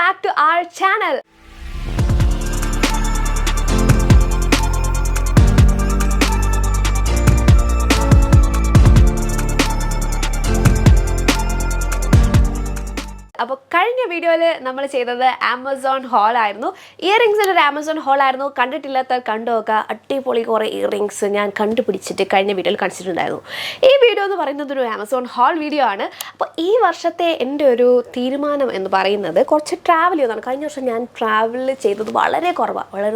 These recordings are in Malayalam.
back to our channel. അപ്പോൾ കഴിഞ്ഞ വീഡിയോയിൽ നമ്മൾ ചെയ്തത് ആമസോൺ ഹോൾ ആയിരുന്നു. ഇയറിംഗ്സിൻ്റെ ഒരു ആമസോൺ ഹോൾ ആയിരുന്നു. കണ്ടിട്ടില്ലാത്ത കണ്ടു നോക്കുക. അടിപൊളി കുറേ ഇയറിംഗ്സ് ഞാൻ കണ്ടുപിടിച്ചിട്ട് കഴിഞ്ഞ വീഡിയോയിൽ കാണിച്ചിട്ടുണ്ടായിരുന്നു. ഈ വീഡിയോ എന്ന് പറയുന്നത് ഒരു ആമസോൺ ഹോൾ വീഡിയോ ആണ്. അപ്പോൾ ഈ വർഷത്തെ എൻ്റെ ഒരു തീരുമാനം എന്ന് പറയുന്നത് കുറച്ച് ട്രാവൽ ചെയ്യുന്നതാണ്. കഴിഞ്ഞ വർഷം ഞാൻ ട്രാവൽ ചെയ്തത് വളരെ കുറവാണ്, വളരെ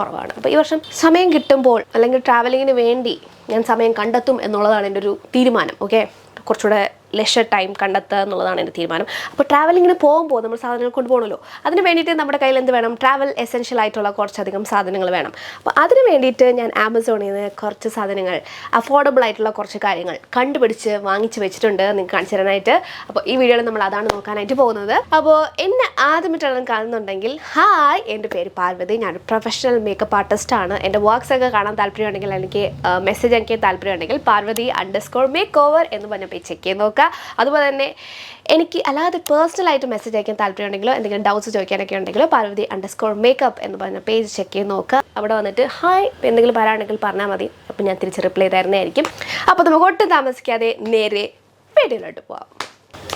കുറവാണ്. അപ്പോൾ ഈ വർഷം സമയം കിട്ടുമ്പോൾ അല്ലെങ്കിൽ ട്രാവലിങ്ങിന് വേണ്ടി ഞാൻ സമയം കണ്ടെത്തും എന്നുള്ളതാണ് എൻ്റെ ഒരു തീരുമാനം. ഓക്കെ, കുറച്ചുകൂടെ ലെഷർ ടൈം കണ്ടെത്തുക എന്നുള്ളതാണ് എൻ്റെ തീരുമാനം. അപ്പോൾ ട്രാവലിങ്ങിന് പോകുമ്പോൾ നമ്മൾ സാധനങ്ങൾ കൊണ്ടുപോകണമല്ലോ. അതിന് വേണ്ടിയിട്ട് നമ്മുടെ കയ്യിൽ എന്ത് വേണം? ട്രാവൽ എസെൻഷ്യൽ ആയിട്ടുള്ള കുറച്ചധികം സാധനങ്ങൾ വേണം. അപ്പോൾ അതിന് വേണ്ടിയിട്ട് ഞാൻ ആമസോണിൽ നിന്ന് കുറച്ച് സാധനങ്ങൾ, അഫോർഡബിൾ ആയിട്ടുള്ള കുറച്ച് കാര്യങ്ങൾ കണ്ടുപിടിച്ച് വാങ്ങിച്ച് വെച്ചിട്ടുണ്ട് നിങ്ങൾക്ക് കാണിച്ചു തരാനായിട്ട്. അപ്പോൾ ഈ വീഡിയോയിൽ നമ്മൾ അതാണ് നോക്കാനായിട്ട് പോകുന്നത്. അപ്പോൾ എന്നെ ആദ്യമായിട്ടാണ് കാണുന്നുണ്ടെങ്കിൽ, ഹായ്, എൻ്റെ പേര് പാർവതി. ഞാനൊരു പ്രൊഫഷണൽ മേക്കപ്പ് ആർട്ടിസ്റ്റാണ്. എൻ്റെ വർക്ക്സ് ഒക്കെ കാണാൻ താല്പര്യമുണ്ടെങ്കിൽ, എനിക്ക് മെസ്സേജ് അയക്കാൻ താല്പര്യമുണ്ടെങ്കിൽ Parvathy_makeover എന്ന് പറഞ്ഞ പേജ് ചെക്ക് ചെയ്ത് നോക്കുക. അതുപോലെ തന്നെ എനിക്ക് അല്ലാതെ പേഴ്സണലായിട്ട് മെസ്സേജ് അയക്കാൻ താല്പര്യമുണ്ടെങ്കിലോ എന്തെങ്കിലും ഡൗട്ട്സ് ചോദിക്കാനൊക്കെ ഉണ്ടെങ്കിലോ Parvathy_makeup എന്ന് പറഞ്ഞ പേജ് ചെക്ക് ചെയ്ത് നോക്കുക. അവിടെ വന്നിട്ട് ഹായ് എന്തെങ്കിലും പറയാനുണ്ടെങ്കിൽ പറഞ്ഞാൽ മതി. അപ്പോൾ ഞാൻ തിരിച്ച് റിപ്ലൈ തരുന്നതായിരിക്കും. അപ്പോൾ നമുക്ക് ഒട്ടും താമസിക്കാതെ നേരെ വീഡിയോയിലോട്ട് പോകാം.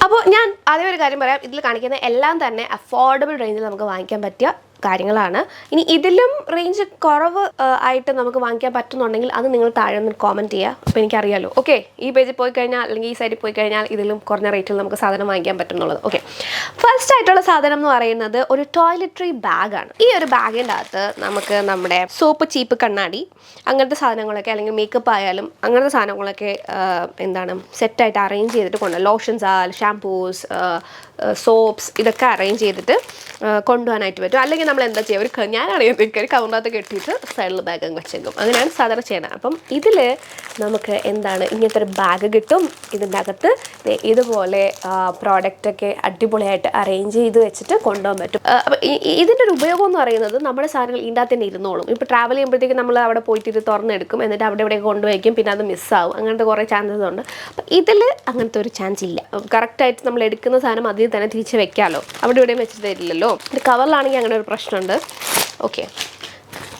അപ്പോൾ ഞാൻ ആദ്യം ഒരു കാര്യം പറയാം. ഇതിൽ കാണിക്കുന്ന എല്ലാം തന്നെ അഫോർഡബിൾ റേഞ്ചിൽ നമുക്ക് വാങ്ങിക്കാൻ പറ്റിയ കാര്യങ്ങളാണ്. ഇനി ഇതിലും റേഞ്ച് കുറവ് ആയിട്ട് നമുക്ക് വാങ്ങിക്കാൻ പറ്റുന്നുണ്ടെങ്കിൽ അത് നിങ്ങൾ താഴെ നിന്ന് കോമൻറ്റ് ചെയ്യുക. അപ്പോൾ എനിക്കറിയാമല്ലോ. ഓക്കെ, ഈ പേജിൽ പോയി കഴിഞ്ഞാൽ അല്ലെങ്കിൽ ഈ സൈഡിൽ പോയി കഴിഞ്ഞാൽ ഇതിലും കുറഞ്ഞ റേറ്റിൽ നമുക്ക് സാധനം വാങ്ങിക്കാൻ പറ്റുന്നുള്ളത്. ഓക്കെ, ഫസ്റ്റ് ആയിട്ടുള്ള സാധനം എന്ന് പറയുന്നത് ഒരു ടോയ്ലറ്ററി ബാഗാണ്. ഈ ഒരു ബാഗിൻ്റെ അകത്ത് നമുക്ക് നമ്മുടെ സോപ്പ്, ചീപ്പ്, കണ്ണാടി അങ്ങനത്തെ സാധനങ്ങളൊക്കെ, അല്ലെങ്കിൽ മേക്കപ്പ് ആയാലും അങ്ങനത്തെ സാധനങ്ങളൊക്കെ സെറ്റായിട്ട് അറേഞ്ച് ചെയ്തിട്ട് കൊണ്ടുപോകാം. ലോഷൻസ് ആയാലും ഷാംപൂസ്, സോപ്സ്, ഇതൊക്കെ അറേഞ്ച് ചെയ്തിട്ട് കൊണ്ടുപോകാനായിട്ട് പറ്റും. അല്ലെങ്കിൽ നമ്മൾ എന്താ ചെയ്യുക, ഞാനാണെങ്കിൽ ഒരു കവറിനകത്ത് കെട്ടിയിട്ട് സൈഡിൽ ബാഗ് അങ്ങ് വെച്ചേക്കും. അങ്ങനെയാണ് സാധാരണ ചെയ്യുന്നത്. അപ്പം ഇതിൽ നമുക്ക് ഇങ്ങനത്തെ ഒരു ബാഗ് കിട്ടും. ഇതിൻ്റെ അകത്ത് ഇതുപോലെ പ്രോഡക്റ്റൊക്കെ അടിപൊളിയായിട്ട് അറേഞ്ച് ചെയ്ത് വെച്ചിട്ട് കൊണ്ടുപോകാൻ പറ്റും. അപ്പം ഇതിൻ്റെ ഒരു ഉപയോഗം എന്ന് പറയുന്നത് നമ്മുടെ സാധനങ്ങൾ ഇതിൻ്റെ അകത്ത് തന്നെ ഇരുന്നോളും. ഇപ്പോൾ ട്രാവൽ ചെയ്യുമ്പോഴത്തേക്കും നമ്മൾ അവിടെ പോയിട്ട് ഇത് തുറന്നെടുക്കും, എന്നിട്ട് അവിടെ ഇവിടെ കൊണ്ടുവയ്ക്കും, പിന്നെ അത് മിസ്സാവും. അങ്ങനത്തെ കുറേ ചാൻസസ് ഉണ്ട്. അപ്പം ഇതിൽ അങ്ങനത്തെ ഒരു ചാൻസ് ഇല്ല. കറക്റ്റായിട്ട് നമ്മൾ എടുക്കുന്ന സാധനം അതിൽ തന്നെ തിരിച്ച് വെക്കാമല്ലോ, അവിടെ ഇവിടെയും വെച്ചിട്ട് തരില്ലല്ലോ. ഇത് കവറിലാണെങ്കിൽ അങ്ങനെ ഒരു പ്രശ്നമുണ്ട്. ഓക്കെ,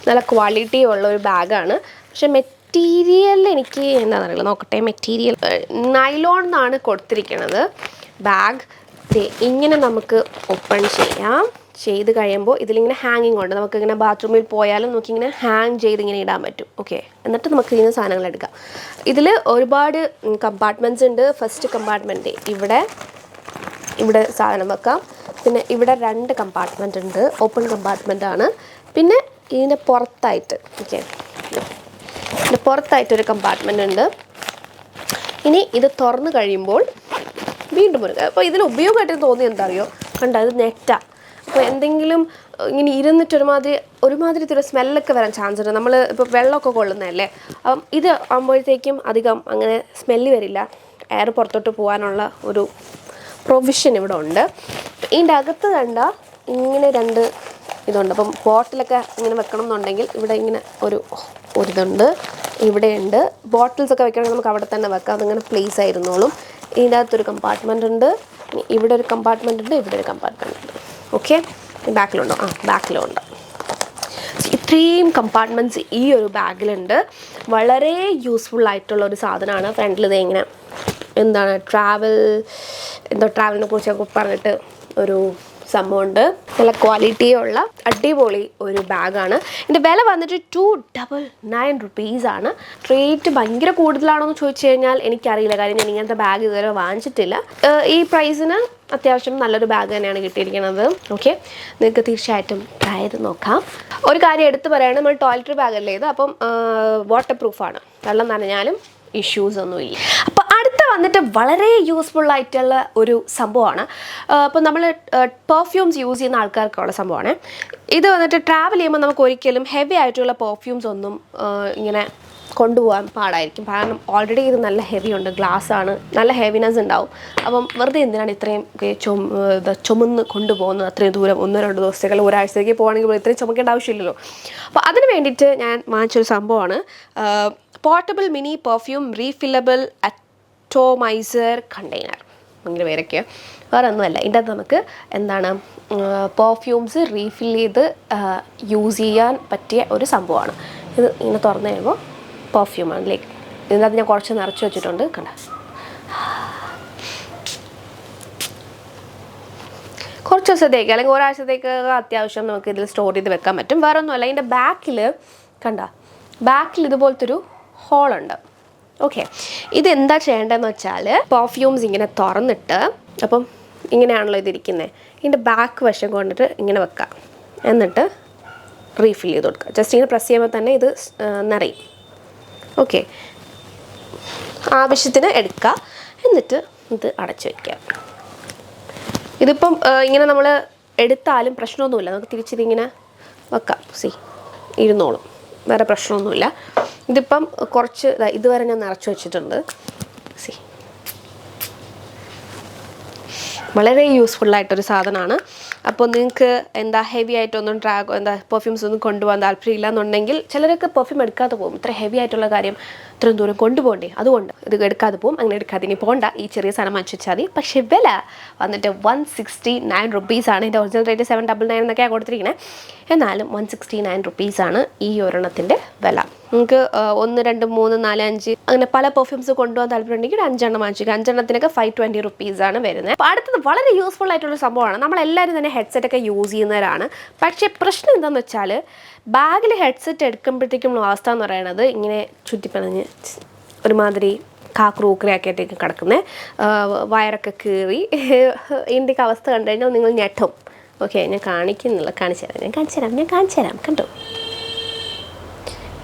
നല്ല ക്വാളിറ്റി ഉള്ള ഒരു ബാഗാണ്. പക്ഷെ മെറ്റീരിയൽ എനിക്ക് എന്താണെന്നറിയില്ല, നോക്കട്ടെ. മെറ്റീരിയൽ നൈലോൺ എന്നാണ് കൊടുത്തിരിക്കുന്നത്. ബാഗ് ഇങ്ങനെ നമുക്ക് ഓപ്പൺ ചെയ്യാം. ചെയ്ത് കഴിയുമ്പോൾ ഇതിലിങ്ങനെ ഹാങ്ങിങ് ഉണ്ട്. നമുക്കിങ്ങനെ ബാത്റൂമിൽ പോയാലും നമുക്കിങ്ങനെ ഹാങ് ചെയ്ത് ഇങ്ങനെ ഇടാൻ പറ്റും. ഓക്കെ, എന്നിട്ട് നമുക്ക് ഇതിന് സാധനങ്ങൾ എടുക്കാം. ഇതിൽ ഒരുപാട് കമ്പാർട്ട്മെൻറ്റ്സ് ഉണ്ട്. ഫസ്റ്റ് കമ്പാർട്ട്മെൻറ്റ് ഇവിടെ സാധനം വെക്കാം. പിന്നെ ഇവിടെ 2 കമ്പാർട്ട്മെൻ്റ് ഉണ്ട്, ഓപ്പൺ കമ്പാർട്ട്മെൻ്റ് ആണ്. പിന്നെ ഇതിൻ്റെ പുറത്തായിട്ട് ഇതിൻ്റെ പുറത്തായിട്ടൊരു കമ്പാർട്ട്മെൻ്റ് ഉണ്ട്. ഇനി ഇത് തുറന്ന് കഴിയുമ്പോൾ വീണ്ടും ഒരു, അപ്പോൾ ഇതിൽ ഉപയോഗമായിട്ട് തോന്നി എന്താ അറിയോ, ഇത് നെറ്റാണ്. അപ്പോൾ എന്തെങ്കിലും ഇങ്ങനെ ഇരുന്നിട്ട് ഒരുമാതിരി ഒരു സ്മെല്ലൊക്കെ വരാൻ ചാൻസ് ഉണ്ട്. നമ്മൾ ഇപ്പോൾ വെള്ളമൊക്കെ കൊള്ളുന്നതല്ലേ. അപ്പം ഇത് ആകുമ്പോഴത്തേക്കും അധികം അങ്ങനെ സ്മെല്ല് വരില്ല. എയർ പുറത്തോട്ട് പോകാനുള്ള ഒരു പ്രൊവിഷൻ ഇവിടെ ഉണ്ട്. ഇതിൻ്റെ അകത്ത് ഇങ്ങനെ 2 ഇതുണ്ട്. അപ്പം ബോട്ടിലൊക്കെ ഇങ്ങനെ വെക്കണം എന്നുണ്ടെങ്കിൽ ഇവിടെ ഇങ്ങനെ ഒരിതുണ്ട്. ഇവിടെയുണ്ട്. ബോട്ടിൽസൊക്കെ വെക്കണമെങ്കിൽ നമുക്ക് അവിടെ തന്നെ വെക്കാം. അതിങ്ങനെ പ്ലേസ് ആയിരുന്നോളും. ഇതിൻ്റെ അകത്തൊരു കമ്പാർട്ട്മെൻ്റ് ഉണ്ട്. ഇവിടെ ഒരു കമ്പാർട്ട്മെൻ്റ് ഉണ്ട്. ഇവിടെ ഒരു കമ്പാർട്ട്മെൻ്റ് ഉണ്ട്. ഓക്കെ, ബാക്കിലുണ്ടോ? ബാക്കിലുണ്ട്. ഇത്രയും കമ്പാർട്ട്മെൻറ്റ്സ് ഈ ഒരു ബാഗിലുണ്ട്. വളരെ യൂസ്ഫുൾ ആയിട്ടുള്ള ഒരു സാധനമാണ്. ഫ്രണ്ടിൽ ഇത് ഇങ്ങനെ ട്രാവലിനെ കുറിച്ചൊക്കെ പറഞ്ഞിട്ട് ഒരു സംഭവമുണ്ട്. നല്ല ക്വാളിറ്റിയുള്ള അടിപൊളി ഒരു ബാഗാണ്. ഇതിൻ്റെ വില വന്നിട്ട് 299 റുപ്പീസാണ്. റേറ്റ് ഭയങ്കര കൂടുതലാണോയെന്ന് ചോദിച്ചു കഴിഞ്ഞാൽ എനിക്കറിയില്ല. കാര്യം ഞാൻ ഇങ്ങനത്തെ ബാഗ് ഇതുവരെ വാങ്ങിച്ചിട്ടില്ല. ഈ പ്രൈസിന് അത്യാവശ്യം നല്ലൊരു ബാഗ് തന്നെയാണ് കിട്ടിയിരിക്കുന്നത്. ഓക്കെ, നിങ്ങൾക്ക് തീർച്ചയായിട്ടും ട്രൈ ചെയ്ത് നോക്കാം. ഒരു കാര്യം എടുത്ത് പറയുകയാണ്, നമ്മൾ ടോയ്ലറ്ററി ബാഗല്ലേ ഇത്. അപ്പം വാട്ടർ പ്രൂഫാണ്. വെള്ളം നനഞ്ഞാലും ഇഷ്യൂസ് ഒന്നുമില്ല. അപ്പോൾ അടുത്ത വന്നിട്ട് വളരെ യൂസ്ഫുൾ ആയിട്ടുള്ള ഒരു സംഭവമാണ്. അപ്പോൾ നമ്മൾ പെർഫ്യൂംസ് യൂസ് ചെയ്യുന്ന ആൾക്കാർക്കുള്ള സംഭവമാണ് ഇത്. വന്നിട്ട് ട്രാവൽ ചെയ്യുമ്പോൾ നമുക്ക് ഒരിക്കലും ഹെവി ആയിട്ടുള്ള പെർഫ്യൂംസ് ഒന്നും ഇങ്ങനെ കൊണ്ടുപോകാൻ പാടായിരിക്കും. കാരണം ഓൾറെഡി ഇത് നല്ല ഹെവി ഉണ്ട്, ഗ്ലാസ് ആണ്, നല്ല ഹെവിനെസ് ഉണ്ടാവും. അപ്പം വെറുതെ എന്തിനാണ് ഇത്രയും ചുമന്ന് കൊണ്ടുപോകുന്നത് അത്രയും ദൂരം? 1-2 ദിവസത്തേക്ക് ഒരാഴ്ചത്തേക്ക് പോകുകയാണെങ്കിൽ ഇത്രയും ചുമക്കേണ്ട ആവശ്യമില്ലല്ലോ. അപ്പോൾ അതിന് വേണ്ടിയിട്ട് ഞാൻ വാങ്ങിച്ചൊരു സംഭവമാണ് portable mini perfume റീഫില്ലബിൾ atomiser container. ഭയങ്കര പേരൊക്കെയോ വേറെ ഒന്നുമല്ല. ഇതിൻ്റെ അകത്ത് നമുക്ക് എന്താണ് പെർഫ്യൂംസ് റീഫിൽ ചെയ്ത് യൂസ് ചെയ്യാൻ പറ്റിയ ഒരു സംഭവമാണ് ഇത്. ഇങ്ങനെ തുറന്നു കഴിയുമ്പോൾ പെർഫ്യൂമാണ്. ലൈക്ക് ഇതിനകത്ത് ഞാൻ കുറച്ച് നിറച്ച് വെച്ചിട്ടുണ്ട്. കണ്ട കുറച്ച് ദിവസത്തേക്ക് അല്ലെങ്കിൽ ഒരാഴ്ചത്തേക്ക് അത്യാവശ്യം നമുക്ക് ഇതിൽ സ്റ്റോർ ചെയ്ത് വെക്കാൻ പറ്റും. വേറെ ഒന്നുമല്ല, ഇതിൻ്റെ ബാക്കിൽ കണ്ട ബാക്കിൽ ഇതുപോലത്തെ ഒരു ഹോളുണ്ട്. ഓക്കെ, ഇതെന്താ ചെയ്യേണ്ടതെന്ന് വെച്ചാൽ പെർഫ്യൂംസ് ഇങ്ങനെ തുറന്നിട്ട്, അപ്പം ഇങ്ങനെയാണല്ലോ ഇതിരിക്കുന്നത്, ഇതിൻ്റെ ബാക്ക് വശം കൊണ്ടിട്ട് ഇങ്ങനെ വെക്കാം. എന്നിട്ട് റീഫിൽ ചെയ്ത് കൊടുക്കുക. ജസ്റ്റ് ഇങ്ങനെ പ്രസ് ചെയ്യുമ്പോൾ തന്നെ ഇത് നിറയും. ഓക്കെ, ആവശ്യത്തിന് എടുക്കുക. എന്നിട്ട് ഇത് അടച്ചു വയ്ക്കുക. ഇതിപ്പം ഇങ്ങനെ നമ്മൾ എടുത്താലും പ്രശ്നമൊന്നുമില്ല. നമുക്ക് തിരിച്ചിതിങ്ങനെ വെക്കാം. ഇരുന്നോളും, വേറെ പ്രശ്നമൊന്നുമില്ല. ഇതിപ്പം കുറച്ച് ഇതുവരെ ഞാൻ നിറച്ച് വെച്ചിട്ടുണ്ട്. വളരെ യൂസ്ഫുള്ളായിട്ടൊരു സാധനമാണ്. അപ്പോൾ നിങ്ങൾക്ക് എന്താ ഹെവി ആയിട്ടൊന്നും പെർഫ്യൂംസ് ഒന്നും കൊണ്ടുപോകാൻ താല്പര്യമില്ല എന്നുണ്ടെങ്കിൽ, ചിലരൊക്കെ പെർഫ്യൂം എടുക്കാതെ പോകും. ഇത്ര ഹെവി ആയിട്ടുള്ള കാര്യം ഇത്രയും ദൂരം കൊണ്ടുപോകണ്ടേ, അതുകൊണ്ട് ഇത് എടുക്കാതെ പോകും. അങ്ങനെ എടുക്കാതെ ഇനി പോകണ്ട, ഈ ചെറിയ സാധനം വാങ്ങിച്ചു വെച്ചാൽ മതി. പക്ഷേ വില വന്നിട്ട് 169 റുപ്പീസാണ്. എൻ്റെ ഒറിജിനൽ റേറ്റ് 799 എന്നൊക്കെയാണ് കൊടുത്തിരിക്കുന്നത്. എന്നാലും 169 റുപ്പീസാണ് ഈ ഒരെണ്ണത്തിൻ്റെ വില. നിങ്ങൾക്ക് 1, 2, 3, 4, 5 അങ്ങനെ പല പെർഫ്യൂംസ് കൊണ്ടുപോകാൻ താല്പര്യമുണ്ടെങ്കിൽ 5 എണ്ണം വാങ്ങിക്കുക. 5 എണ്ണത്തിനൊക്കെ 520 റുപ്പീസാണ് വരുന്നത്. അപ്പോൾ അടുത്തത് വളരെ യൂസ്ഫുൾ ആയിട്ടുള്ള സംഭവമാണ്. നമ്മളെല്ലാവരും തന്നെ ഹെഡ്സെറ്റൊക്കെ യൂസ് ചെയ്യുന്നവരാണ്. പക്ഷേ പ്രശ്നം എന്താണെന്ന് വെച്ചാൽ ബാഗിൽ ഹെഡ്സെറ്റ് എടുക്കുമ്പോഴത്തേക്കും അവസ്ഥ എന്ന് പറയുന്നത് ഇങ്ങനെ ചുറ്റിപ്പണഞ്ഞ് ഒരുമാതിരി കാക്രൂക്കരയാക്കിയിട്ടേക്ക് കിടക്കുന്നത്, വയറൊക്കെ കീറി. ഇതിൻ്റെയൊക്കെ അവസ്ഥ കണ്ടു കഴിഞ്ഞാൽ നിങ്ങൾ ഞെട്ടും. ഓക്കെ, ഞാൻ കാണിച്ചു തരാം കണ്ടോ.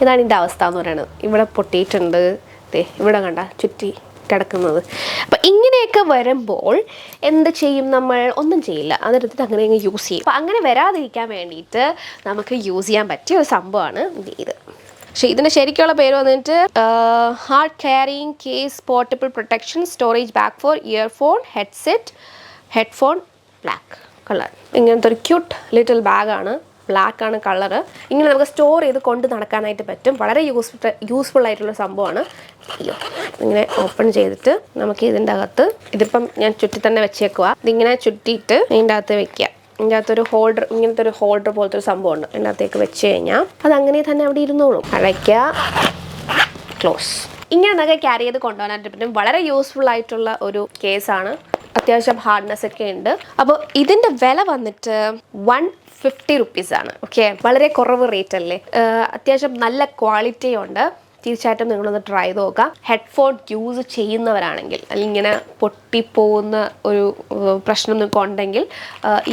ഇതാണ് ഇതിൻ്റെ അവസ്ഥ എന്ന് പറയുന്നത്. ഇവിടെ പൊട്ടിയിട്ടുണ്ട്, ഇവിടെ കണ്ട ചുറ്റി കിടക്കുന്നത്. അപ്പം ഇങ്ങനെയൊക്കെ വരുമ്പോൾ എന്ത് ചെയ്യും നമ്മൾ? ഒന്നും ചെയ്യില്ല, അതെടുത്തിട്ട് അങ്ങനെ യൂസ് ചെയ്യും. അപ്പം അങ്ങനെ വരാതിരിക്കാൻ വേണ്ടിയിട്ട് നമുക്ക് യൂസ് ചെയ്യാൻ പറ്റിയ ഒരു സംഭവമാണ് ഇത്. പക്ഷേ ഇതിന് ശരിക്കുള്ള പേര് വന്നിട്ട് hard carrying case portable protection storage bag for earphone headset headphone black colour. ഇങ്ങനത്തെ ഒരു ക്യൂട്ട് ലിറ്റിൽ ബാഗാണ്. ബ്ലാക്ക് ആണ് കളറ്. ഇങ്ങനെ നമുക്ക് സ്റ്റോർ ചെയ്ത് കൊണ്ട് നടക്കാനായിട്ട് പറ്റും. വളരെ യൂസ്ഫുൾ ആയിട്ടുള്ള സംഭവമാണ്. ഇങ്ങനെ ഓപ്പൺ ചെയ്തിട്ട് നമുക്ക് ഇതിൻ്റെ അകത്ത്, ഇതിപ്പം ഞാൻ ചുറ്റി തന്നെ വെച്ചേക്കുക. ഇതിങ്ങനെ ചുറ്റിയിട്ട് ഇതിൻ്റെ അകത്ത് വെക്കുക. ഇതിൻ്റെ അകത്തൊരു ഹോൾഡർ, ഇങ്ങനത്തെ ഒരു ഹോൾഡർ പോലത്തെ ഒരു സംഭവമുണ്ട്. ഇതിൻ്റെ അകത്തേക്ക് വെച്ച് കഴിഞ്ഞാൽ അത് അങ്ങനെ തന്നെ അവിടെ ഇരുന്നോളും. അടയ്ക്കുക, ക്ലോസ്. ഇങ്ങനെ നമുക്ക് ക്യാരി ചെയ്ത് കൊണ്ടുപോകാനായിട്ട് പറ്റും. വളരെ യൂസ്ഫുൾ ആയിട്ടുള്ള ഒരു കേസാണ്. അത്യാവശ്യം ഹാർഡ്നെസ് ഒക്കെ ഉണ്ട്. അപ്പോൾ ഇതിൻ്റെ വില വന്നിട്ട് 150 റുപ്പീസാണ്. ഓക്കെ, വളരെ കുറവ് റേറ്റ് അല്ലേ. അത്യാവശ്യം നല്ല ക്വാളിറ്റി ഉണ്ട്. തീർച്ചയായിട്ടും നിങ്ങളൊന്ന് ട്രൈ ചെയ്ത് നോക്കുക. ഹെഡ്ഫോൺ യൂസ് ചെയ്യുന്നവരാണെങ്കിൽ, അല്ലെങ്കിൽ ഇങ്ങനെ പൊട്ടിപ്പോകുന്ന ഒരു പ്രശ്നം നിങ്ങൾക്ക് ഉണ്ടെങ്കിൽ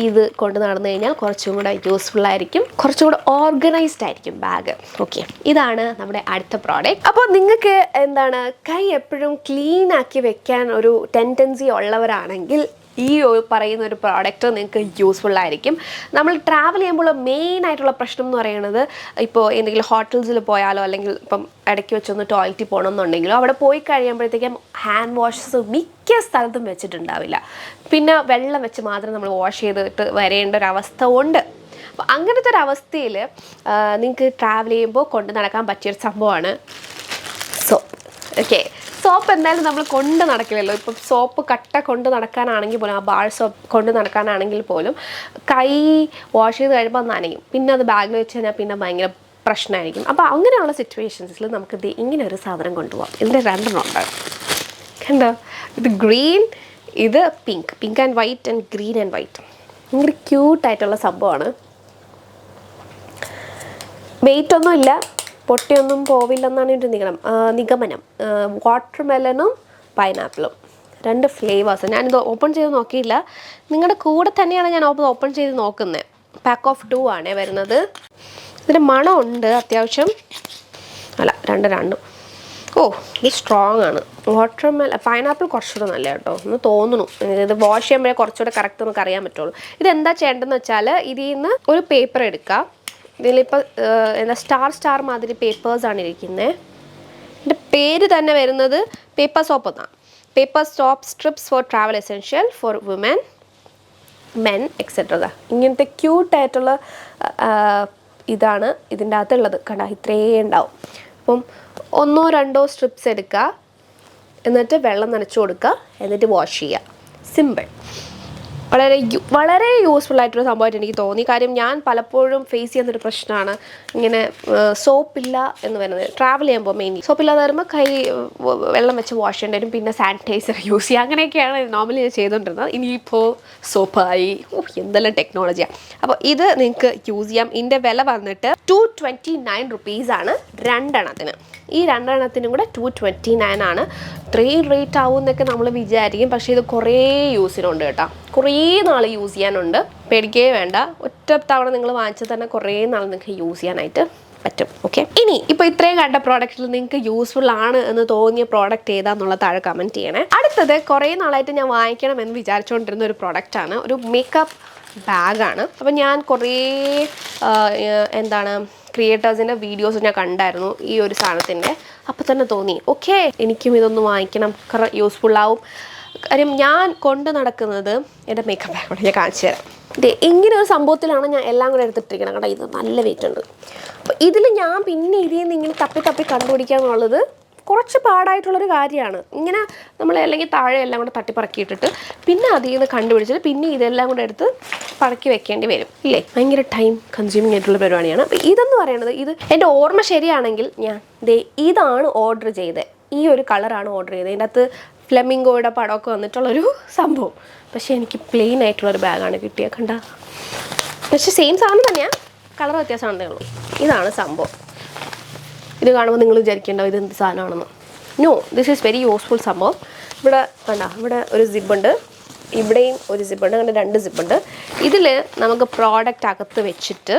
ഇത് കൊണ്ട് നടന്നു കഴിഞ്ഞാൽ കുറച്ചും കൂടെ യൂസ്ഫുൾ ആയിരിക്കും, കുറച്ചും കൂടെ ഓർഗനൈസ്ഡ് ആയിരിക്കും ബാഗ്. ഓക്കെ, ഇതാണ് നമ്മുടെ അടുത്ത പ്രോഡക്റ്റ്. അപ്പോൾ നിങ്ങൾക്ക് എന്താണ് കൈ എപ്പോഴും ക്ലീൻ ആക്കി വെക്കാൻ ഒരു ടെൻഡൻസി ഉള്ളവരാണെങ്കിൽ ഈ പറയുന്ന ഒരു പ്രോഡക്റ്റ് നിങ്ങൾക്ക് യൂസ്ഫുൾ ആയിരിക്കും. നമ്മൾ ട്രാവൽ ചെയ്യുമ്പോൾ മെയിൻ ആയിട്ടുള്ള പ്രശ്നം എന്ന് പറയുന്നത്, ഇപ്പോൾ എന്തെങ്കിലും ഹോട്ടൽസിൽ പോയാലോ അല്ലെങ്കിൽ ഇപ്പം ഇടയ്ക്ക് വെച്ചൊന്ന് ടോയ്ലറ്റിൽ പോകണമെന്നുണ്ടെങ്കിലോ അവിടെ പോയി കഴിയുമ്പോഴത്തേക്കും ഹാൻഡ് വാഷസ് മിക്ക സ്ഥലത്തും വെച്ചിട്ടുണ്ടാവില്ല. പിന്നെ വെള്ളം വെച്ച് മാത്രം നമ്മൾ വാഷ് ചെയ്തിട്ട് വരേണ്ട ഒരു അവസ്ഥ ഉണ്ട്. അപ്പോൾ അങ്ങനത്തെ ഒരു അവസ്ഥയിൽ നിങ്ങൾക്ക് ട്രാവൽ ചെയ്യുമ്പോൾ കൊണ്ട് നടക്കാൻ പറ്റിയൊരു സംഭവമാണ് സോപ്പ്. ഓക്കെ, സോപ്പ് എന്തായാലും നമ്മൾ കൊണ്ട് നടക്കില്ലല്ലോ. ഇപ്പം സോപ്പ് കട്ട കൊണ്ട് നടക്കാനാണെങ്കിൽ പോലും, ആ ബാർ സോപ്പ് കൊണ്ട് നടക്കാനാണെങ്കിൽ പോലും കൈ വാഷ് ചെയ്ത് കഴിയുമ്പോൾ നനയും. പിന്നെ അത് ബാഗിൽ വെച്ച് കഴിഞ്ഞാൽ പിന്നെ ഭയങ്കര പ്രശ്നമായിരിക്കും. അപ്പോൾ അങ്ങനെയുള്ള സിറ്റുവേഷൻസിൽ നമുക്കിത് ഇങ്ങനെ ഒരു സാധനം കൊണ്ടുപോകാം. ഇതിൻ്റെ 2 എണ്ണം ഉണ്ട് കണ്ടോ. ഇത് ഗ്രീൻ, ഇത് pink and white and green and white. ഭയങ്കര ക്യൂട്ടായിട്ടുള്ള സംഭവമാണ്. വെയിറ്റ് ഒന്നുമില്ല, പൊട്ടിയൊന്നും പോവില്ലെന്നാണ് എൻ്റെ നിഗമനം. വാട്ടർ മെലനും പൈനാപ്പിളും 2 ഫ്ലേവേഴ്സ്. ഞാനിത് ഓപ്പൺ ചെയ്ത് നോക്കിയില്ല, നിങ്ങളുടെ കൂടെ തന്നെയാണ് ഞാൻ ഓപ്പൺ ചെയ്ത് നോക്കുന്നത്. പാക്ക് ഓഫ് 2 ആണേ വരുന്നത്. ഇതിൻ്റെ മണമുണ്ട് അത്യാവശ്യം. അല്ല, രണ്ടും ഇത് സ്ട്രോങ് ആണ്. പൈനാപ്പിൾ കുറച്ചുകൂടെ നല്ല കേട്ടോ എന്ന് തോന്നുന്നു. ഇത് വാഷ് ചെയ്യുമ്പോഴേ കുറച്ചുകൂടെ കറക്റ്റ് നമുക്ക് അറിയാൻ പറ്റുള്ളൂ. ഇതെന്താ ചെയ്യേണ്ടതെന്ന് വെച്ചാൽ, ഇതിൽ നിന്ന് ഒരു പേപ്പർ എടുക്കുക. ഇതിലിപ്പോൾ എന്താ സ്റ്റാർ മാതിരി പേപ്പേഴ്സാണ് ഇരിക്കുന്നത്. ഇതിൻ്റെ പേര് തന്നെ വരുന്നത് പേപ്പർ സോപ്പ് എന്നാണ്. Paper soap strips for travel essential for woman, men etcetera. ഇങ്ങനത്തെ ക്യൂട്ടായിട്ടുള്ള ഇതാണ് ഇതിൻ്റെ അകത്തുള്ളത്. കണ്ട, ഇത്രയേ ഉണ്ടാവും. അപ്പം 1-2 സ്ട്രിപ്സ് എടുക്കുക, എന്നിട്ട് വെള്ളം നനച്ചു കൊടുക്കുക, എന്നിട്ട് വാഷ് ചെയ്യുക. സിമ്പിൾ. വളരെ യൂസ്ഫുൾ ആയിട്ടൊരു സംഭവമായിട്ട് എനിക്ക് തോന്നി. കാര്യം ഞാൻ പലപ്പോഴും ഫേസ് ചെയ്യുന്നൊരു പ്രശ്നമാണ് ഇങ്ങനെ സോപ്പില്ല എന്ന് പറയുന്നത്. ട്രാവൽ ചെയ്യുമ്പോൾ മെയിൻലി സോപ്പില്ലാതെ വരുമ്പോൾ കൈ വെള്ളം വെച്ച് വാഷ് ചെയ്യേണ്ടി വരും, പിന്നെ സാനിറ്റൈസർ യൂസ് ചെയ്യുക, അങ്ങനെയൊക്കെയാണ് നോർമലി ഞാൻ ചെയ്തുകൊണ്ടിരുന്നത്. ഇനിയിപ്പോൾ സോപ്പായി, എന്തെല്ലാം ടെക്നോളജിയാണ്. അപ്പോൾ ഇത് നിങ്ങൾക്ക് യൂസ് ചെയ്യാം. ഇതിൻ്റെ വില വന്നിട്ട് 229 റുപ്പീസാണ് രണ്ടെണ്ണത്തിന്. ഈ രണ്ടെണ്ണത്തിനും കൂടെ 229 ആണ്. ഇത്രയും റേറ്റ് ആവും എന്നൊക്കെ നമ്മൾ വിചാരിക്കും, പക്ഷേ ഇത് കുറേ യൂസിനുണ്ട് കേട്ടോ. കുറേ നാൾ യൂസ് ചെയ്യാനുണ്ട്, പേടിക്കേ വേണ്ട. ഒറ്റ തവണ നിങ്ങൾ വാങ്ങിച്ചാൽ തന്നെ കുറേ നാൾ നിങ്ങൾക്ക് യൂസ് ചെയ്യാനായിട്ട് പറ്റും. ഓക്കെ, ഇനി ഇപ്പോൾ ഇത്രയും കണ്ട പ്രോഡക്റ്റിൽ നിങ്ങൾക്ക് യൂസ്ഫുൾ ആണ് എന്ന് തോന്നിയ പ്രോഡക്റ്റ് ഏതാണെന്നുള്ള താഴെ കമൻറ്റ് ചെയ്യണേ. അടുത്തത് കുറേ നാളായിട്ട് ഞാൻ വാങ്ങിക്കണം എന്ന് വിചാരിച്ചുകൊണ്ടിരുന്ന ഒരു പ്രോഡക്റ്റാണ്, ഒരു മേക്കപ്പ് ബാഗാണ്. അപ്പം ഞാൻ കുറേ ക്രിയേറ്റേഴ്സിൻ്റെ വീഡിയോസ് ഞാൻ കണ്ടായിരുന്നു ഈ ഒരു സാധനത്തിൻ്റെ. അപ്പോൾ തന്നെ തോന്നി ഓക്കെ എനിക്കും ഇതൊന്ന് വാങ്ങിക്കണം, യൂസ്ഫുള്ളാവും. കാര്യം ഞാൻ കൊണ്ട് നടക്കുന്നത് എൻ്റെ മേക്കപ്പ് ബാഗോടെ ഞാൻ കാണിച്ചു തരാം. ഇങ്ങനെ ഒരു സംഭവത്തിലാണ് ഞാൻ എല്ലാം കൂടെ എടുത്തിട്ടിരിക്കണം കേട്ടോ. ഇത് നല്ല വെയിറ്റ് ഉണ്ട്. അപ്പോൾ ഇതിൽ ഞാൻ പിന്നെ ഇതിൽ നിന്ന് ഇങ്ങനെ തപ്പി കണ്ടുപിടിക്കുക എന്നുള്ളത് കുറച്ച് പാടായിട്ടുള്ളൊരു കാര്യമാണ്. ഇങ്ങനെ നമ്മൾ അല്ലെങ്കിൽ താഴെ എല്ലാം കൂടെ തട്ടിപ്പറക്കിയിട്ടിട്ട് പിന്നെ അതിൽ നിന്ന് കണ്ടുപിടിച്ചിട്ട് പിന്നെ ഇതെല്ലാം കൂടെ എടുത്ത് പറക്കി വെക്കേണ്ടി വരും ഇല്ലേ. ഭയങ്കര ടൈം കൺസ്യൂമിങ് ആയിട്ടുള്ള പരിപാടിയാണ്. അപ്പോൾ ഇതെന്ന് പറയുന്നത്, ഇത് എൻ്റെ ഓർമ്മ ശരിയാണെങ്കിൽ ഞാൻ ഇതാണ് ഓർഡർ ചെയ്തത്. ഈ ഒരു കളറാണ് ഓർഡർ ചെയ്തത്. ഇതിൻ്റെ അകത്ത് ഫ്ലെമിംഗോയുടെ പടമൊക്കെ വന്നിട്ടുള്ളൊരു സംഭവം. പക്ഷേ എനിക്ക് പ്ലെയിൻ ആയിട്ടുള്ളൊരു ബാഗാണ് കിട്ടിയത്. കണ്ട, പക്ഷേ സെയിം സാധനം തന്നെയാണ്, കളർ വ്യത്യാസമാണെന്നേ ഉള്ളൂ. ഇതാണ് സംഭവം. ഇത് കാണുമ്പോൾ നിങ്ങൾ വിചാരിക്കേണ്ടാവും ഇത് എന്ത് സാധനമാണെന്ന്. No, this is very useful സംഭവം. ഇവിടെ കണ്ട, ഇവിടെ ഒരു സിബുണ്ട്, ഇവിടെയും ഒരു സിബുണ്ട്, അങ്ങനെ 2 സിബുണ്ട്. ഇതിൽ നമുക്ക് പ്രോഡക്റ്റ് അകത്ത് വെച്ചിട്ട്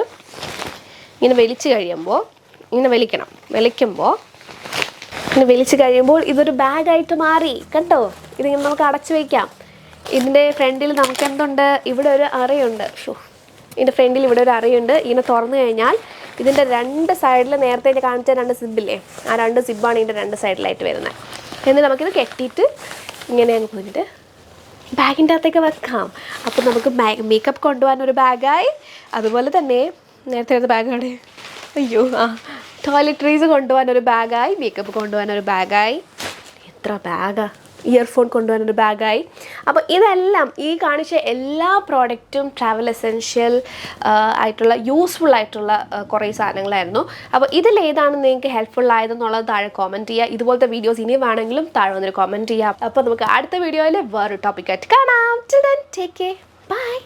ഇങ്ങനെ വലിച്ചു കഴിയുമ്പോൾ ഇങ്ങനെ വലിച്ചു കഴിയുമ്പോൾ ഇതൊരു ബാഗായിട്ട് മാറി. കണ്ടോ, ഇതിങ്ങനെ നമുക്ക് അടച്ചു വയ്ക്കാം. ഇതിൻ്റെ ഫ്രണ്ടിൽ നമുക്ക് എന്തുണ്ട്, ഇവിടെ ഒരു അറയുണ്ട്. ഇതിൻ്റെ ഫ്രണ്ടിൽ ഇവിടെ ഒരു അറയുണ്ട്. ഇങ്ങനെ തുറന്നു കഴിഞ്ഞാൽ ഇതിൻ്റെ 2 സൈഡിൽ നേരത്തെ കാണിച്ച 2 സിബില്ലേ, ആ 2 സിബാണ് ഇതിൻ്റെ 2 സൈഡിലായിട്ട് വരുന്നത്. എന്നിട്ട് നമുക്കിത് കെട്ടിയിട്ട് ഇങ്ങനെ പോയിട്ട് ബാഗിൻ്റെ അകത്തേക്ക് വെക്കാം. അപ്പോൾ നമുക്ക് മേക്കപ്പ് കൊണ്ടുപോകാനൊരു ബാഗായി, അതുപോലെ തന്നെ നേരത്തെ ഒരു ബാഗാണ്, ടോയ്ലറ്റ്രീസ് കൊണ്ടുപോകാനൊരു ബാഗായി, മേക്കപ്പ് കൊണ്ടുപോകാനൊരു ബാഗായി, എത്ര ബാഗാ, ഇയർഫോൺ കൊണ്ടുപോകാനൊരു ബാഗായി. അപ്പോൾ ഇതെല്ലാം ഈ കാണിച്ച എല്ലാ പ്രോഡക്റ്റും ട്രാവൽ എസെൻഷ്യൽ ആയിട്ടുള്ള യൂസ്ഫുൾ ആയിട്ടുള്ള കുറേ സാധനങ്ങളായിരുന്നു. അപ്പോൾ ഇതിലേതാണ് നിങ്ങൾക്ക് ഹെൽപ്ഫുൾ ആയതെന്നുള്ളത് താഴെ കോമെൻറ്റ് ചെയ്യുക. ഇതുപോലത്തെ വീഡിയോസ് ഇനി വേണമെങ്കിലും താഴെ വന്നൊരു കോമെൻറ്റ് ചെയ്യാം. അപ്പോൾ നമുക്ക് അടുത്ത വീഡിയോയിൽ വേറൊരു ടോപ്പിക്കായിട്ട് കാണാം. Till then take care, by.